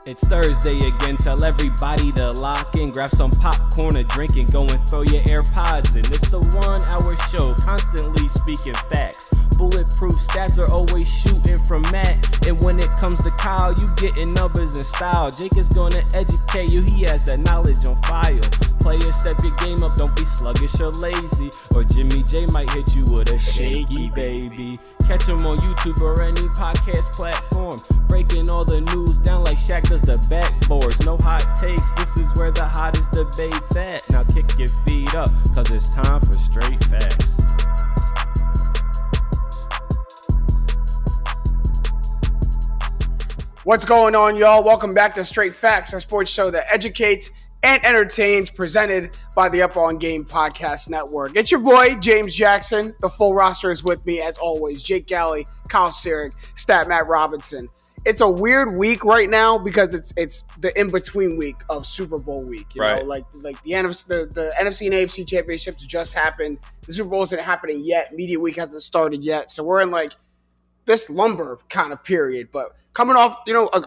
It's Thursday again, tell everybody to lock in, grab some popcorn, a drink, and go and throw your AirPods in. It's the 1 hour show, constantly speaking facts. Bulletproof stats are always shooting from Matt. And when it comes to Kyle, you getting numbers and style. Jake is gonna educate you, he has that knowledge on file. Players, step your game up, don't be sluggish or lazy. Or Jimmy J might hit you with a shaky baby. Catch him on YouTube or any podcast platform. Breaking all the news down like Shaq does the backboards. No hot takes, this is where the hottest debate's at. Now kick your feet up, cause it's time for straight facts. What's going on, y'all? Welcome back to Straight Facts, a sports show that educates and entertains, presented by the Up On Game Podcast Network. It's your boy, James Jackson. The full roster is with me, as always. Jake Galley, Kyle Sirik, Stat Matt Robinson. It's a weird week right now because it's the in-between week of Super Bowl week. You know, like the NFC and AFC championships just happened. The Super Bowl isn't happening yet. Media week hasn't started yet. So we're in like this lumber kind of period, but coming off,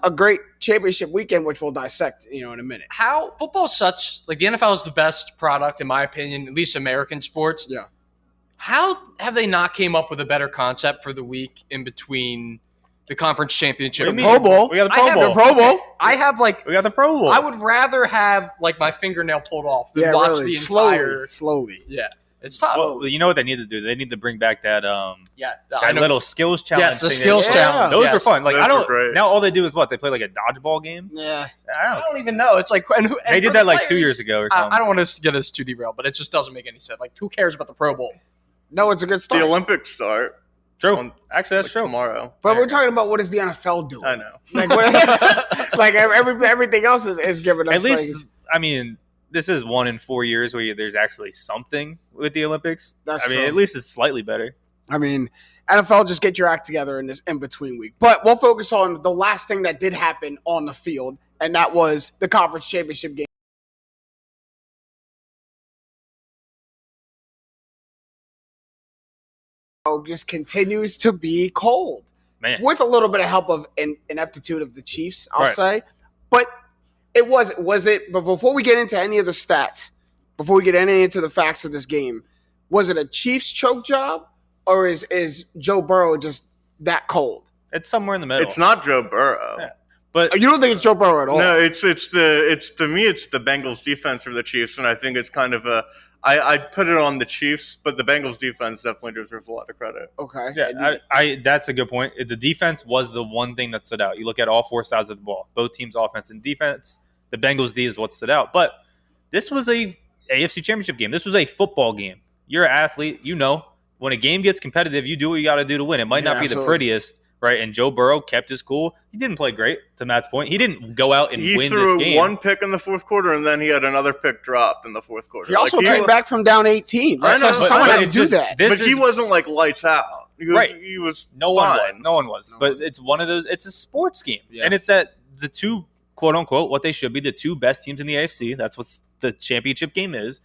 a great championship weekend, which we'll dissect, in a minute. How football is such, like the NFL is the best product, in my opinion, at least American sports. Yeah. How have they not came up with a better concept for the week in between the conference championship? The Pro Bowl. We got the Pro Bowl. The Pro Bowl. I have We got the Pro Bowl. I would rather have like my fingernail pulled off than watch the entire. Slowly. Yeah. It's tough. Well, you know what they need to do? They need to bring back that that little skills challenge. Yes, the thing. skills challenge. Those Yes. were fun. Like Those were great. now all they do is what? They play like a dodgeball game. Yeah. I don't even know. It's like They did that like 2 years ago or something. I don't want us to get us too derailed, but it just doesn't make any sense. Like, who cares about the Pro Bowl? No, it's a good start. The Olympics start. True. Actually, that's true. Tomorrow. But we're talking about what is the NFL doing? I know. Like everything else is giving us. At least, this is 1 in 4 years where there's actually something with the Olympics. That's true. At least it's slightly better. NFL, just get your act together in this in-between week. But we'll focus on the last thing that did happen on the field, and that was the conference championship game. Just continues to be cold. Man. With a little bit of help of ineptitude of the Chiefs, I'll Right. say. But it was it. But before we get into any of the stats, before we get into the facts of this game, was it a Chiefs choke job, or is Joe Burrow just that cold? It's somewhere in the middle. It's not Joe Burrow. Yeah. But You don't think it's Joe Burrow at all? No, it's to me it's the Bengals defense or the Chiefs, and I think it's kind of I'd put it on the Chiefs, but the Bengals defense definitely deserves a lot of credit. Okay. yeah, that's a good point. The defense was the one thing that stood out. You look at all four sides of the ball, both teams' offense and defense. The Bengals D is what stood out. But this was a AFC Championship game. This was a football game. You're an athlete. When a game gets competitive, you do what you got to do to win. It might not be the prettiest, right? And Joe Burrow kept his cool. He didn't play great, to Matt's point. He didn't go out and win this game. He threw one pick in the fourth quarter, and then he had another pick dropped in the fourth quarter. He also came back from down 18. I know, So someone had to do that. But he wasn't like lights out. He was no fine. one was. But it's one of those. It's a sports game, and it's at the two, quote unquote, what they should be, the two best teams in the AFC. That's what the championship game is.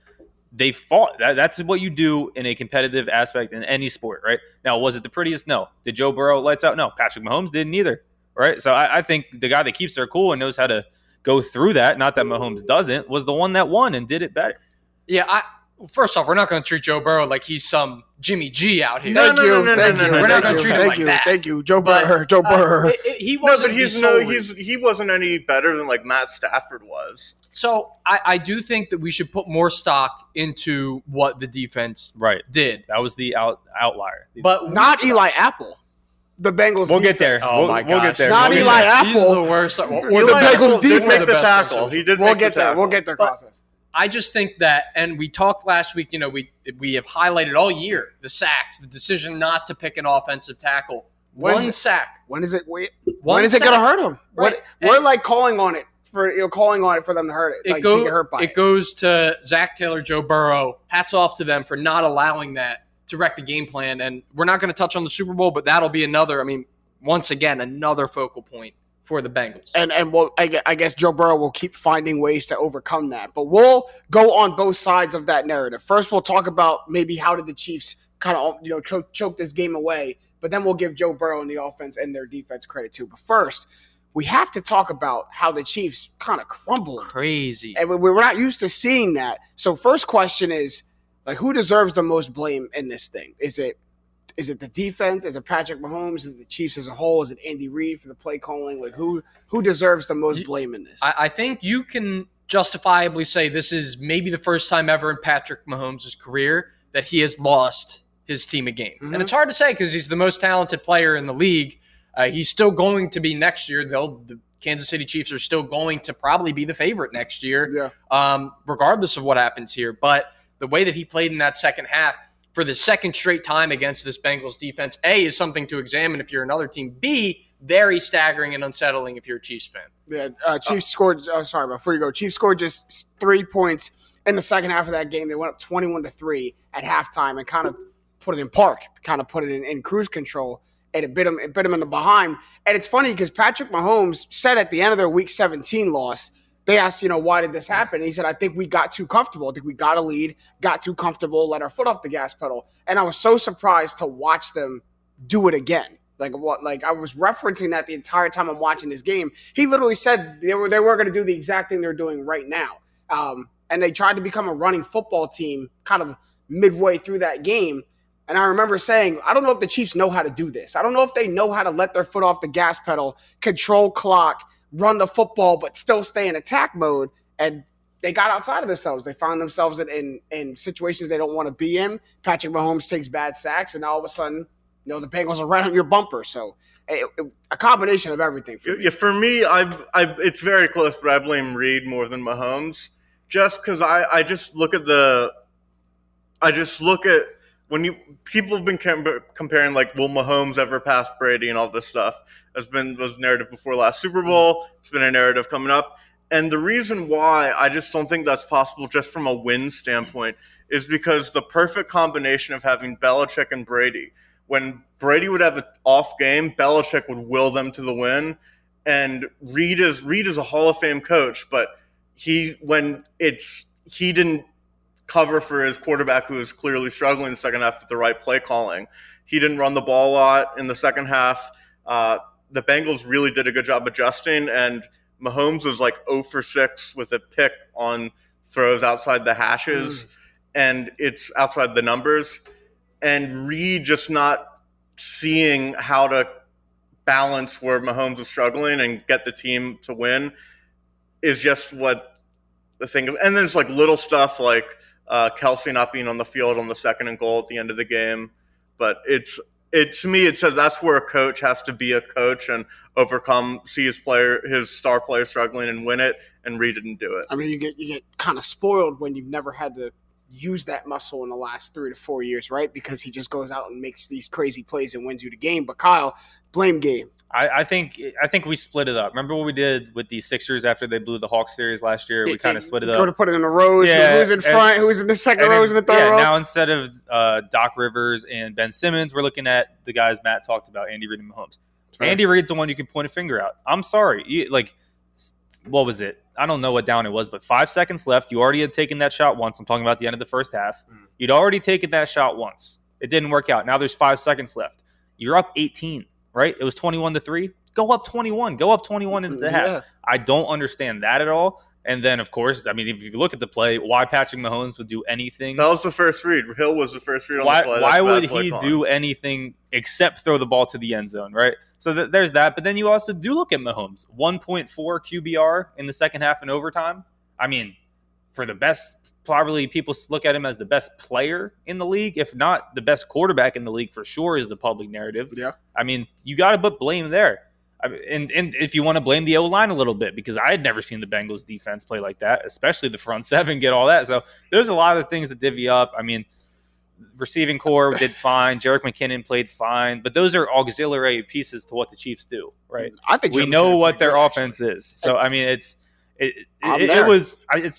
They fought. That's what you do in a competitive aspect in any sport, right? Now, was it the prettiest? No. Did Joe Burrow lights out? No. Patrick Mahomes didn't either, right? So I think the guy that keeps their cool and knows how to go through that, not that Mahomes doesn't, was the one that won and did it better. Yeah, first off, we're not going to treat Joe Burrow like he's some Jimmy G out here. Thank you. We're not going to treat him like that. Thank you. Joe Burrow. He No, wasn't. but he wasn't any better than like Matt Stafford was. So I do think that we should put more stock into what the defense did. That was the outlier. But Not Eli Apple. The Bengals. We'll get there. Oh my We'll gosh. get there. Not We'll get Eli there. Apple. He's the worst. Or the Bengals Did defense. make the tackle. He did. We'll make get the there. tackle. We'll get there. Process. I just think that, and we talked last week, we have highlighted all year the sacks, the decision not to pick an offensive tackle. One sack. When is it? When One is it going to hurt him? Right. We're like calling on it for them to hurt it. Like, to get hurt by it goes to Zach Taylor, Joe Burrow. Hats off to them for not allowing that to wreck the game plan. And we're not going to touch on the Super Bowl, but that'll be another. Once again, another focal point for the Bengals. And I guess Joe Burrow will keep finding ways to overcome that. But we'll go on both sides of that narrative. First, we'll talk about maybe how did the Chiefs kind of choke this game away. But then we'll give Joe Burrow and the offense and their defense credit too. But first, we have to talk about how the Chiefs kind of crumbled. Crazy. And we're not used to seeing that. So first question is, like, who deserves the most blame in this thing? Is it the defense? Is it Patrick Mahomes? Is it the Chiefs as a whole? Is it Andy Reid for the play calling? Like, who deserves the most blame in this? I think you can justifiably say this is maybe the first time ever in Patrick Mahomes' career that he has lost his team a game. Mm-hmm. And it's hard to say because he's the most talented player in the league. He's still going to be next year. The Kansas City Chiefs are still going to probably be the favorite next year, regardless of what happens here. But the way that he played in that second half for the second straight time against this Bengals defense, A, is something to examine if you're another team. B, very staggering and unsettling if you're a Chiefs fan. Yeah, Chiefs scored. Before you go, Chiefs scored just 3 points in the second half of that game. They went up 21-3 at halftime and kind of put it in park, kind of put it in cruise control. And it bit him in the behind. And it's funny because Patrick Mahomes said at the end of their Week 17 loss, they asked, why did this happen? And he said, I think we got too comfortable. I think we got a lead, got too comfortable, let our foot off the gas pedal. And I was so surprised to watch them do it again. Like I was referencing that the entire time I'm watching this game. He literally said they were going to do the exact thing they're doing right now. And they tried to become a running football team kind of midway through that game. And I remember saying, I don't know if the Chiefs know how to do this. I don't know if they know how to let their foot off the gas pedal, control clock, run the football, but still stay in attack mode. And they got outside of themselves. They found themselves in situations they don't want to be in. Patrick Mahomes takes bad sacks, and all of a sudden, the Bengals are right on your bumper. So a combination of everything. For me. Yeah, for me, it's very close, but I blame Reid more than Mahomes, just because I just look at when people have been comparing, like, will Mahomes ever pass Brady and all this stuff was narrative before last Super Bowl. It's been a narrative coming up. And the reason why I just don't think that's possible just from a win standpoint is because the perfect combination of having Belichick and Brady. When Brady would have an off game, Belichick would will them to the win. And Reid is a Hall of Fame coach, but he didn't cover for his quarterback who was clearly struggling in the second half with the right play calling. He didn't run the ball a lot in the second half. The Bengals really did a good job adjusting, and Mahomes was like 0 for 6 with a pick on throws outside the hashes, and it's outside the numbers. And Reid just not seeing how to balance where Mahomes was struggling and get the team to win is just what the thing is. And then it's like little stuff like Kelsey not being on the field on the 2nd and goal at the end of the game. But to me, it says that's where a coach has to be a coach and see his star player struggling and win it. And Reid didn't do it. I mean, you get kind of spoiled when you've never had to use that muscle in the last 3 to 4 years, right? Because he just goes out and makes these crazy plays and wins you the game. But Kyle, blame game. I think we split it up. Remember what we did with the Sixers after they blew the Hawks series last year? We kind of split it up. Go to put it in the rows. Yeah, who's in front? Who's in the second row? Who's in the third row? Now instead of Doc Rivers and Ben Simmons, we're looking at the guys Matt talked about, Andy Reid and Mahomes. Right. Andy Reid's the one you can point a finger at. I'm sorry. What was it? I don't know what down it was, but 5 seconds left. You already had taken that shot once. I'm talking about the end of the first half. You'd already taken that shot once. It didn't work out. Now there's 5 seconds left. You're up 18, right? It was 21-3. Go up 21. Go up 21 into the half. I don't understand that at all. And then, of course, I mean, if you look at the play, why Patrick Mahomes would do anything. That was the first read. Hill was the first read on the play. Why would he do anything except throw the ball to the end zone, right? So there's that. But then you also do look at Mahomes. 1.4 QBR in the second half in overtime. I mean, for the best, probably people look at him as the best player in the league, if not the best quarterback in the league for sure is the public narrative. Yeah. I mean, you got to put blame there. And if you want to blame the O-line a little bit, because I had never seen the Bengals defense play like that, especially the front seven, get all that. So there's a lot of things that divvy up. I mean, receiving core did fine. Jerick McKinnon played fine. But those are auxiliary pieces to what the Chiefs do, right? I think we know what their offense is. So, I mean, it's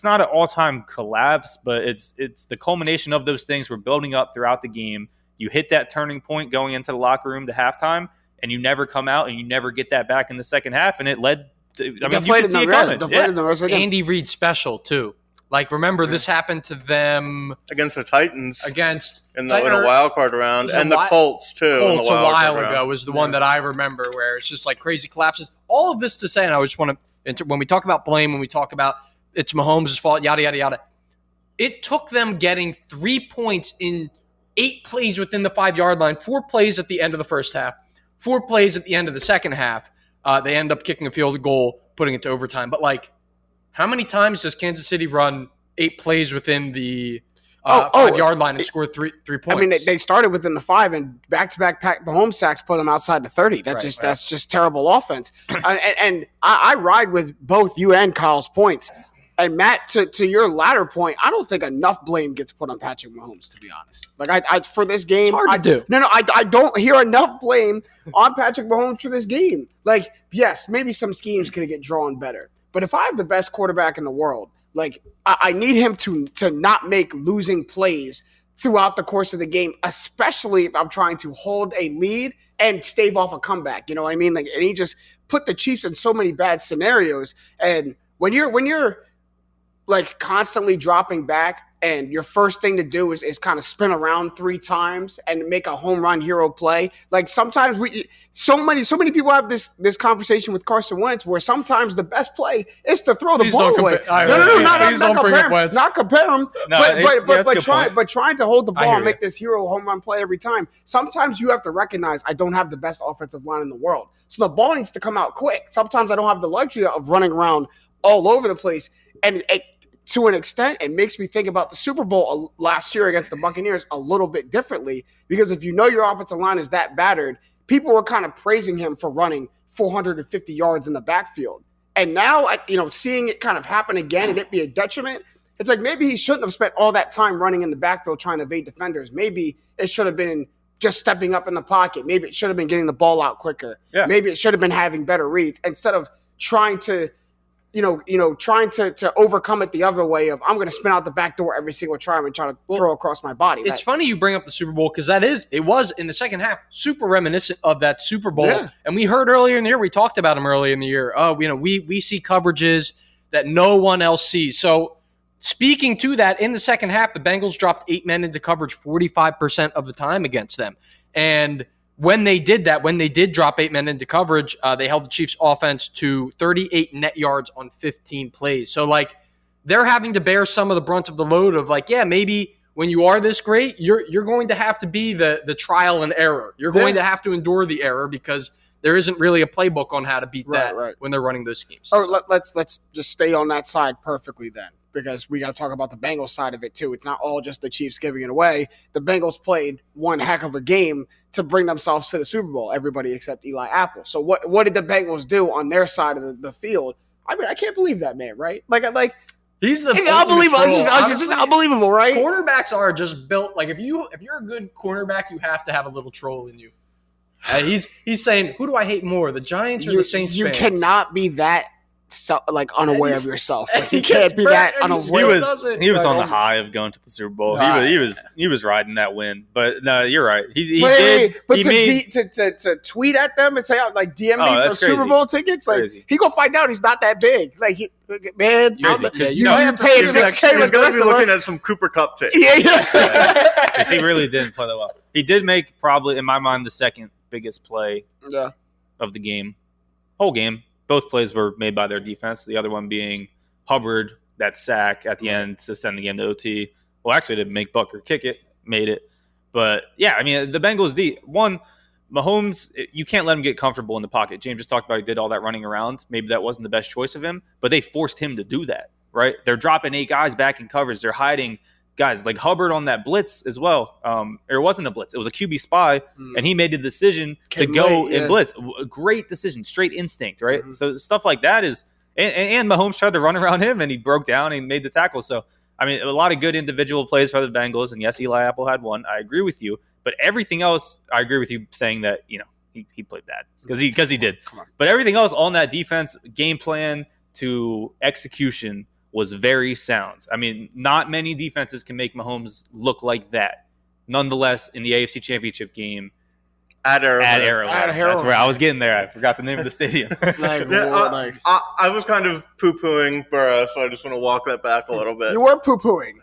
not an all-time collapse, but it's the culmination of those things we're building up throughout the game. You hit that turning point going into the locker room to halftime, and you never come out and you never get that back in the second half, and it led to, I mean, you can see it coming. Andy Reid special, too. Like, remember, this happened to them against the Titans in a wild card round, and the Colts too. Colts a while ago was the one that I remember, where it's just like crazy collapses. All of this to say, and I just want to, when we talk about blame, when we talk about it's Mahomes' fault, yada yada yada. It took them getting 3 points in 8 plays within the 5-yard line, 4 plays at the end of the first half, 4 plays at the end of the second half. They end up kicking a field goal, putting it to overtime. But like, how many times does Kansas City run 8 plays within the 5-yard line and score three points? I mean, they started within the 5, and back-to-back Mahomes sacks put them outside the 30. That's just terrible offense. and I ride with both you and Kyle's points. And Matt, to your latter point, I don't think enough blame gets put on Patrick Mahomes, to be honest. Like I for this game, it's hard to do. No, I don't hear enough blame on Patrick Mahomes for this game. Like, yes, maybe some schemes could get drawn better, but if I have the best quarterback in the world, like I need him to not make losing plays throughout the course of the game, especially if I'm trying to hold a lead and stave off a comeback. You know what I mean? Like, and he just put the Chiefs in so many bad scenarios. And when you're like constantly dropping back, and your first thing to do is kind of spin around 3 times and make a home run hero play. Like, sometimes so many people have this conversation with Carson Wentz, where sometimes the best play is to throw the ball away. Not compare him, but trying to hold the ball and make this hero home run play every time. Sometimes you have to recognize I don't have the best offensive line in the world, so the ball needs to come out quick. Sometimes I don't have the luxury of running around all over the place, and to an extent, it makes me think about the Super Bowl last year against the Buccaneers a little bit differently, because if you know your offensive line is that battered, people were kind of praising him for running 450 yards in the backfield. And now, seeing it kind of happen again and it be a detriment, it's like maybe he shouldn't have spent all that time running in the backfield trying to evade defenders. Maybe it should have been just stepping up in the pocket. Maybe it should have been getting the ball out quicker. Yeah. Maybe it should have been having better reads instead of trying to overcome it the other way of I'm going to spin out the back door every single time and try to throw across my body. It's funny you bring up the Super Bowl, because it was in the second half super reminiscent of that Super Bowl. Yeah. And we heard earlier in the year, we talked about him earlier in the year. We see coverages that no one else sees. So speaking to that, in the second half, the Bengals dropped 8 men into coverage 45% of the time against them. And when they did that, when they did drop 8 men into coverage, they held the Chiefs' offense to 38 net yards on 15 plays. So, like, they're having to bear some of the brunt of the load of, like, yeah, maybe when you are this great, you're going to have to be the trial and error. You're going to have to endure the error, because there isn't really a playbook on how to beat that when they're running those schemes. Oh, let's just stay on that side perfectly then, because we got to talk about the Bengals side of it too. It's not all just the Chiefs giving it away. The Bengals played one heck of a game to bring themselves to the Super Bowl, everybody except Eli Apple. So what did the Bengals do on their side of the field? I mean, I can't believe that man, right? Like he's the just unbelievable, right? Quarterbacks are just built like if you're a good cornerback, you have to have a little troll in you. He's saying, who do I hate more, the Giants or the Saints? You cannot be that unaware of yourself. Like, you can't be that unaware. He was on the high of going to the Super Bowl. He was riding that win. But no, you're right. To tweet at them and say, like, DM me for Super Bowl tickets, like, he gonna find out he's not that big. Like, man, you paying $6K. He's gonna be looking at some Cooper Cup tickets. Yeah. Because he really didn't play that well. He did make probably, in my mind, the second biggest play of the game, whole game. Both plays were made by their defense. The other one being Hubbard, that sack at the end to send the game to OT. Well, actually, didn't make Butker kick it, made it. But yeah, I mean, the Bengals, Mahomes, you can't let him get comfortable in the pocket. James just talked about he did all that running around. Maybe that wasn't the best choice of him, but they forced him to do that, right? They're dropping 8 guys back in coverage. They're hiding guys like Hubbard on that blitz as well. It wasn't a blitz. It was a QB spy, and he made the decision to go and blitz. A great decision, straight instinct, right? Mm-hmm. So stuff like that is – and Mahomes tried to run around him, and he broke down and made the tackle. So, I mean, a lot of good individual plays for the Bengals, and yes, Eli Apple had one. I agree with you. But everything else, I agree with you saying that, he played bad because he did. But everything else on that defense, game plan to execution – was very sound. I mean, not many defenses can make Mahomes look like that. Nonetheless, in the AFC Championship game, At Arrowhead. At Arrowhead. That's where I was getting there. I forgot the name of the stadium. I was kind of poo-pooing Burrow, so I just want to walk that back a little bit. You were poo-pooing.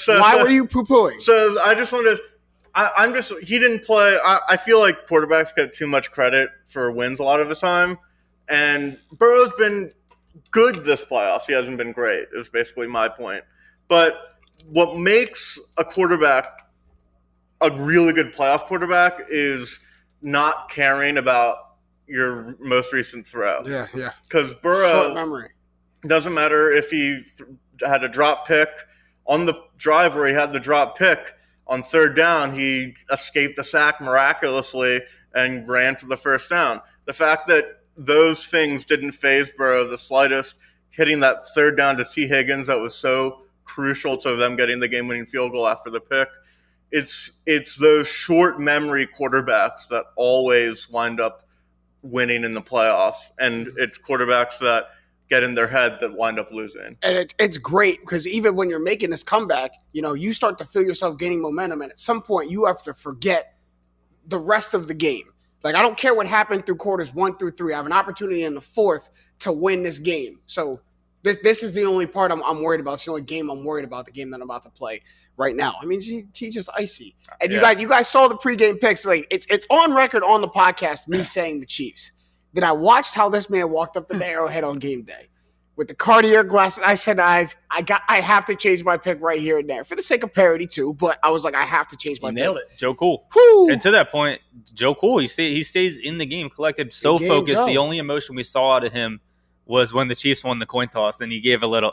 Why were you poo-pooing? So I just wanted. He didn't play. I feel like quarterbacks get too much credit for wins a lot of the time, and Burrow's been good this playoffs. He hasn't been great. Is basically my point. But what makes a quarterback a really good playoff quarterback is not caring about your most recent throw. Yeah. Because Burrow, short memory. Doesn't matter if he had a drop pick on the drive where he had the drop pick on third down, he escaped the sack miraculously and ran for the first down. The fact that those things didn't faze Burrow the slightest, hitting that third down to T. Higgins that was so crucial to them getting the game-winning field goal after the pick. It's those short memory quarterbacks that always wind up winning in the playoffs, and it's quarterbacks that get in their head that wind up losing. And it's great because even when you're making this comeback, you start to feel yourself gaining momentum, and at some point you have to forget the rest of the game. Like, I don't care what happened through quarters 1 through 3. I have an opportunity in the fourth to win this game. So this is the only part I'm worried about. It's the only game I'm worried about, the game that I'm about to play right now. I mean, she's just icy. And you guys saw the pregame picks. Like, it's on record on the podcast, me saying the Chiefs. Then I watched how this man walked up the Arrowhead on game day with the Cartier glasses. I said, I have to change my pick right here and there for the sake of parity too. But I was like, I have to change my pick. Nailed it. Joe Cool. Whew. And to that point, Joe Cool, he stays in the game, collected, so focused. Joe. The only emotion we saw out of him was when the Chiefs won the coin toss, and he gave a little,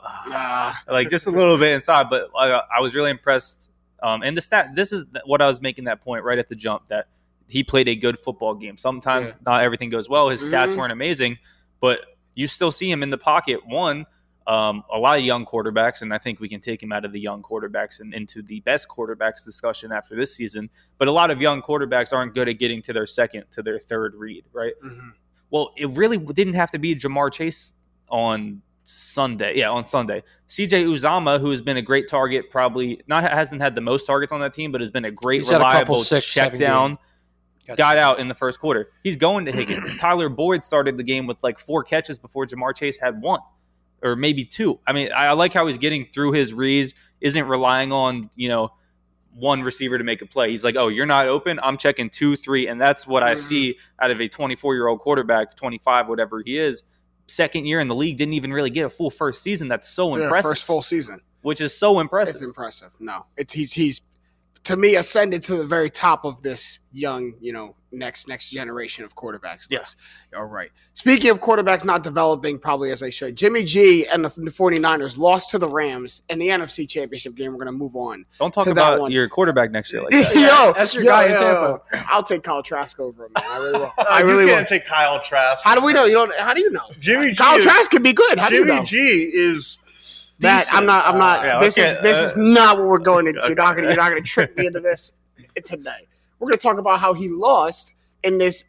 like just a little bit inside. But I was really impressed. And this is what I was making that point right at the jump, that he played a good football game. Sometimes not everything goes well. His stats weren't amazing, but you still see him in the pocket. A lot of young quarterbacks, and I think we can take him out of the young quarterbacks and into the best quarterbacks discussion after this season. But a lot of young quarterbacks aren't good at getting to their second, to their third read, right? Mm-hmm. Well, it really didn't have to be Jamar Chase on Sunday. Yeah, on Sunday. CJ Uzomah, who has been a great target, hasn't had the most targets on that team, but has been a great, reliable check down. Got out in the first quarter. He's going to Higgins. Tyler Boyd started the game with like 4 catches before Jamar Chase had 1 or maybe 2. I mean, I like how he's getting through his reads, isn't relying on, one receiver to make a play. He's like, oh, you're not open? I'm checking 2, 3. And that's what I see out of a 24-year-old quarterback, 25, whatever he is. Second year in the league, didn't even really get a full first season. That's so impressive. First full season. Which is so impressive. It's impressive. No, he's to me ascended to the very top of this young, next generation of quarterbacks. Yes. All right. Speaking of quarterbacks not developing probably as they should, Jimmy G and the 49ers lost to the Rams in the NFC Championship game. We're going to move on. Don't talk about your quarterback next year like that. That's your guy in Tampa. I'll take Kyle Trask over him, man. I really will. I really can't take Kyle Trask. How do we know? How do you know? Jimmy G. Kyle Trask could be good. How do you know? Jimmy G is that decent. I'm not. This is not what we're going into. You're not gonna trick me into this today. We're gonna talk about how he lost in this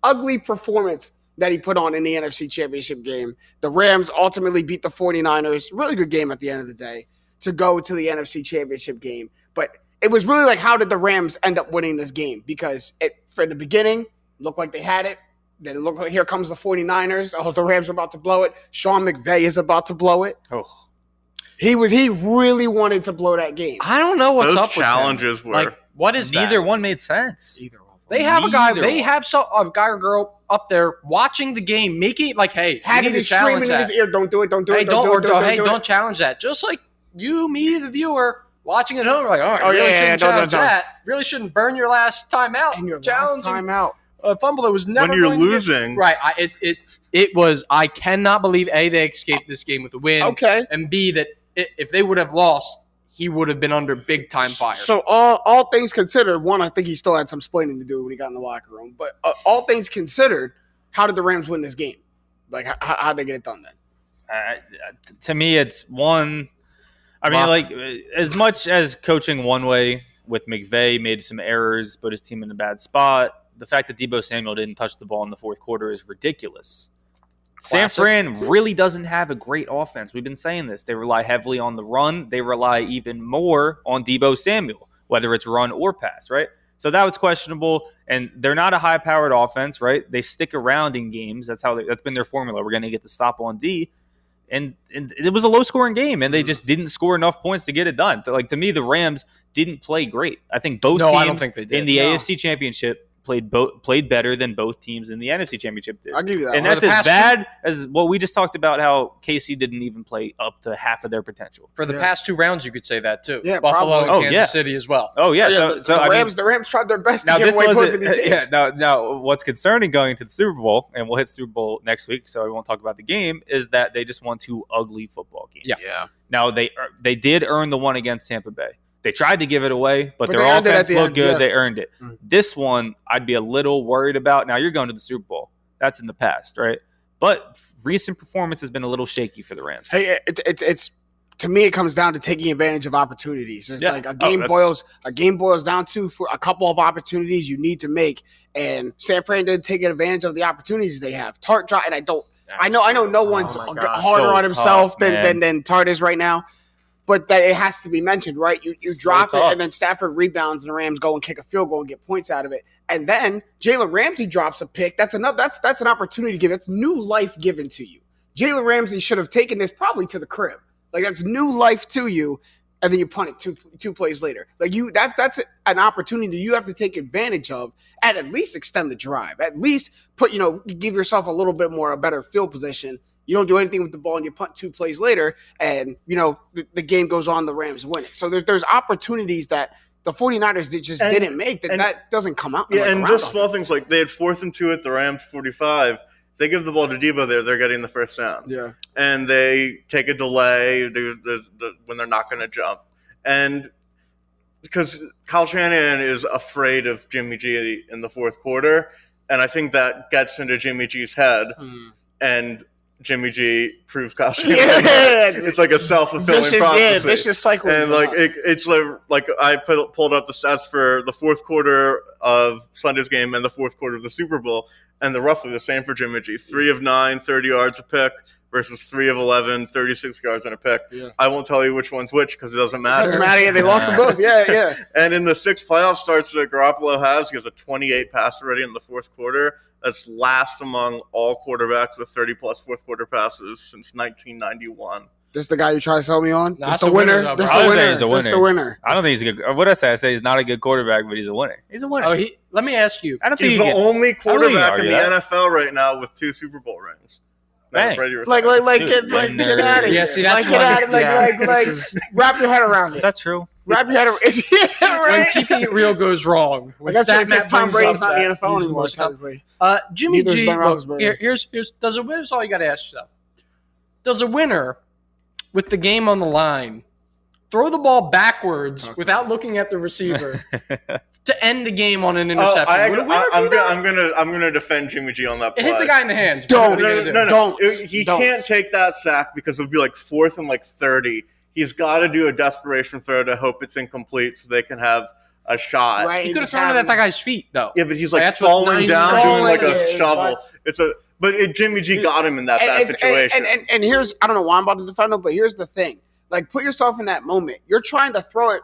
ugly performance that he put on in the NFC Championship game. The Rams ultimately beat the 49ers. Really good game at the end of the day to go to the NFC Championship game. But it was really like, how did the Rams end up winning this game? Because for the beginning, looked like they had it. Then it looked like here comes the 49ers. Oh, the Rams are about to blow it. Sean McVay is about to blow it. Oh. He really wanted to blow that game. I don't know what's Those up with challenges him. were Like, what is Neither that? one made sense. Either of them. They have a guy. Neither They one. have a guy or girl up there watching the game, making it like, hey, Had you to need be to challenge screaming in his that. ear, don't do it, don't do Hey, it, don't do it. don't challenge that. Just like you, me, the viewer, watching at home, are like, all right, Oh, really yeah, shouldn't don't. challenge that. Really shouldn't burn your last time out. And your Challenging last time out. a fumble that was never when you're going to get- losing. Right. It was. I cannot believe A, they escaped this game with a win. Okay. And B, that if they would have lost, he would have been under big time fire. So all things considered, one, I think he still had some explaining to do when he got in the locker room. But all things considered, how did the Rams win this game? Like, how'd they get it done then? To me, it's one. I mean, like, as much as coaching one way with McVay made some errors, put his team in a bad spot, the fact that Deebo Samuel didn't touch the ball in the fourth quarter is ridiculous. San Fran really doesn't have a great offense. We've been saying this. They rely heavily on the run. They rely even more on Deebo Samuel, whether it's run or pass, right? So that was questionable, and they're not a high-powered offense, right? They stick around in games. That's been their formula. We're going to get the stop on D, and it was a low-scoring game, and they just didn't score enough points to get it done. Like, to me, the Rams didn't play great. I think both teams I don't think they did. in the AFC Championship played better than both teams in the NFC Championship did. I'll give you that. And that's as bad as what we just talked about, how KC didn't even play up to half of their potential. For the past 2 rounds, you could say that too. Yeah, Buffalo probably. and Kansas City as well. Oh, yeah. The Rams tried their best to give away both of these games. Now, what's concerning going into the Super Bowl, and we'll hit Super Bowl next week, so I won't talk about the game, is that they just won 2 ugly football games. Yeah. Now, they did earn the one against Tampa Bay. They tried to give it away, but their they offense looked good. Yeah. They earned it. This one, I'd be a little worried about. Now, you're going to the Super Bowl. That's in the past, right? But recent performance has been a little shaky for the Rams. Hey, it's to me, it comes down to taking advantage of opportunities. It's like a game boils down to for a couple of opportunities you need to make, and San Fran didn't take advantage of the opportunities they have. Tart dropped, and I know no one's harder on himself than Tart is right now. But that it has to be mentioned, right? You drop it, and then Stafford rebounds, and the Rams go and kick a field goal and get points out of it. And then Jalen Ramsey drops a pick. That's an opportunity to give. It's new life given to you. Jalen Ramsey should have taken this probably to the crib. Like, that's new life to you, and then you punt it two plays later. Like, that's an opportunity you have to take advantage of, and at least extend the drive. At least give yourself a better field position. You don't do anything with the ball, and you punt 2 plays later, and the game goes on. The Rams win it. So there's opportunities that the 49ers didn't make that doesn't come out. Yeah, and just small things like they had 4th and 2 at the Rams 45. They give the ball to Debo there, they're getting the first down. Yeah, and they take a delay when they're not going to jump, and because Kyle Shanahan is afraid of Jimmy G in the 4th quarter, and I think that gets into Jimmy G's head, and Jimmy G proves Kyle Shanahan. Yeah, it's like a self-fulfilling prophecy. Vicious cycle. And it's like I pulled up the stats for the 4th quarter of Sunday's game and the 4th quarter of the Super Bowl, and they're roughly the same for Jimmy G. 3 of 9, 30 yards a pick, versus 3 of 11, 36 yards and a pick. Yeah. I won't tell you which one's which because it doesn't matter. It doesn't matter. Yeah, they lost them both. Yeah. And in the 6 playoff starts that Garoppolo has, he has a 28 pass already in the 4th quarter. That's last among all quarterbacks with 30-plus 4th quarter passes since 1991. This the guy you try to sell me on? That's the winner. That's the winner. I don't think he's a good. What I say he's not a good quarterback, but he's a winner. He's a winner. Let me ask you. I don't think he's the only quarterback in the NFL right now with 2 Super Bowl rings. Get out of here. Yeah, see, that's wrap your head around it. Is that true? Wrap your head around it. When keeping it real goes wrong. I guess Tom Brady's not in the NFL anymore, technically. Jimmy G, here's all you got to ask yourself. Does a winner with the game on the line throw the ball backwards without looking at the receiver to end the game on an interception? I'm gonna defend Jimmy G on that play. It hit the guy in the hands. Don't. He can't take that sack because it'll be like 4th and 30. He's got to do a desperation throw to hope it's incomplete so they can have a shot. Right, he could have thrown it at that guy's feet though. Yeah, but he's falling down, doing like a shovel. But Jimmy G got him in that bad situation. And here's, I don't know why I'm about to defend him, but here's the thing. Like, put yourself in that moment. You're trying to throw it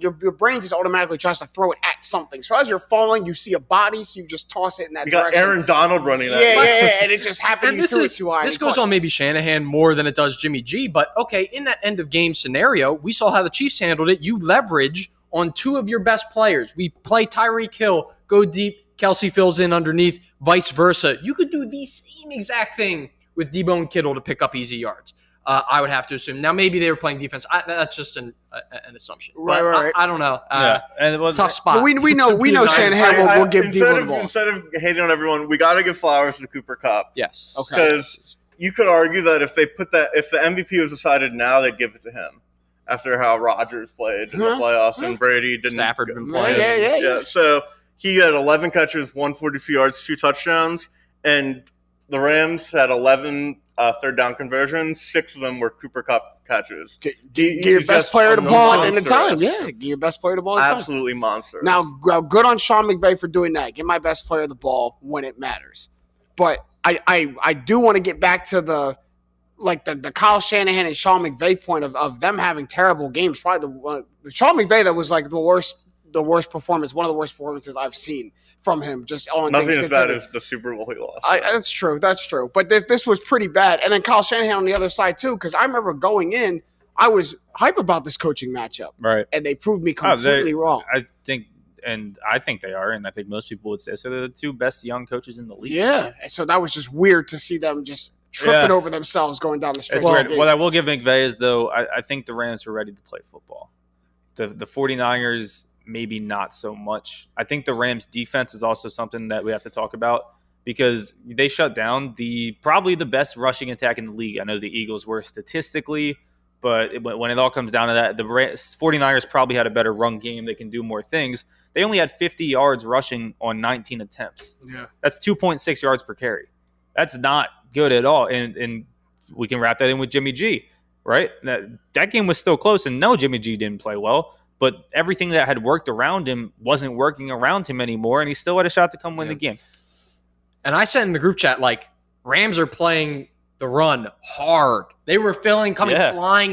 your brain just automatically tries to throw it at something. So as you're falling, you see a body, so you just toss it in that direction. You got Aaron Donald running that. Yeah, and it just happened. You threw it too high. This goes on maybe Shanahan more than it does Jimmy G. But okay, in that end of game scenario, we saw how the Chiefs handled it. You leverage on 2 of your best players. We play Tyreek Hill, go deep. Kelsey fills in underneath, vice versa. You could do the same exact thing with Debo and Kittle to pick up easy yards. I would have to assume. Now, maybe they were playing defense. That's just an assumption. Right. I don't know. Tough spot. But we know Shanahan will give Debo the ball. Instead of hating on everyone, we got to give flowers to Cooper Kupp. Yes. Okay. Because you could argue that if the MVP was decided now, they'd give it to him after how Rodgers played in the playoffs and Brady didn't. Stafford had been playing. Yeah. So he had 11 catches, 142 yards, 2 touchdowns, and the Rams had 11 third down conversions. 6 of them were Cooper Kupp catches. Get your best player the ball in the time. Yeah, get your best player the ball. Absolutely monster. Now, good on Sean McVay for doing that. Get my best player the ball when it matters. But I do want to get back to the Kyle Shanahan and Sean McVay point of them having terrible games. Probably the Sean McVay that was like the worst the worst performance, one of the worst performances I've seen from him. Just on Nothing things as bad considered. as the Super Bowl he lost. That's true. That's true. But this was pretty bad. And then Kyle Shanahan on the other side too, because I remember going in, I was hype about this coaching matchup, Right. and they proved me completely wrong. I think they are, and I think most people would say so. They're the two best young coaches in the league. Yeah. And so that was just weird to see them just tripping over themselves going down the stretch. It's weird. What I will give McVay is, though, I think the Rams were ready to play football. The 49ers, maybe not so much. I think the Rams defense is also something that we have to talk about because they shut down probably the best rushing attack in the league. I know the Eagles were statistically, but when it all comes down to that, the 49ers probably had a better run game. They can do more things. They only had 50 yards rushing on 19 attempts. Yeah. That's 2.6 yards per carry. That's not good at all. And we can wrap that in with Jimmy G, right? That game was still close, and no, Jimmy G didn't play well, but everything that had worked around him wasn't working around him anymore, and he still had a shot to come win the game. And I said in the group chat, Rams are playing the run hard. They were flying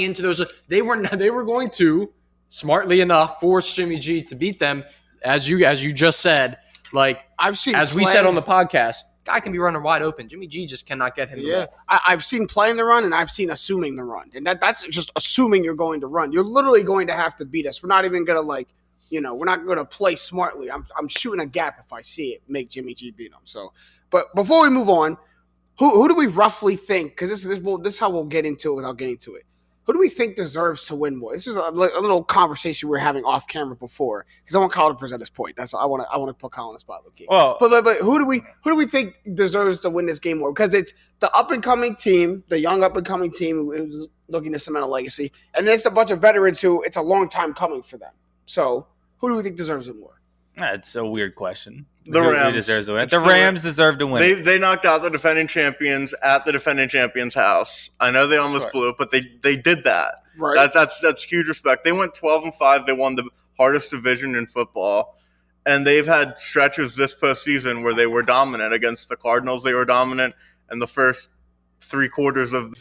into those. They were going to, smartly enough, force Jimmy G to beat them, as you just said. I've seen, we said on the podcast, guy can be running wide open. Jimmy G just cannot get him. Yeah, I've seen playing the run, and I've seen assuming the run, and that's just assuming you're going to run. You're literally going to have to beat us. We're not even gonna we're not going to play smartly. I'm shooting a gap if I see it, make Jimmy G beat him. So, but before we move on, who do we roughly think? Because this is how we'll get into it without getting to it. Who do we think deserves to win more? This was a little conversation we were having off camera before because I want Kyle to present his point. That's what I want to put Kyle on the spot. Well, but who do we think deserves to win this game more? Because it's the up and coming team, the young up and coming team who's looking to cement a legacy, and there's a bunch of veterans who it's a long time coming for them. So who do we think deserves it more? That's a weird question. The Rams. Who deserves to win? The Rams deserve to win. They knocked out the defending champions at the defending champions' house. I know they almost blew it, but they did that. Right. That's huge respect. They went 12-5. They won the hardest division in football, and they've had stretches this postseason where they were dominant against the Cardinals. They were dominant in the first 3 quarters of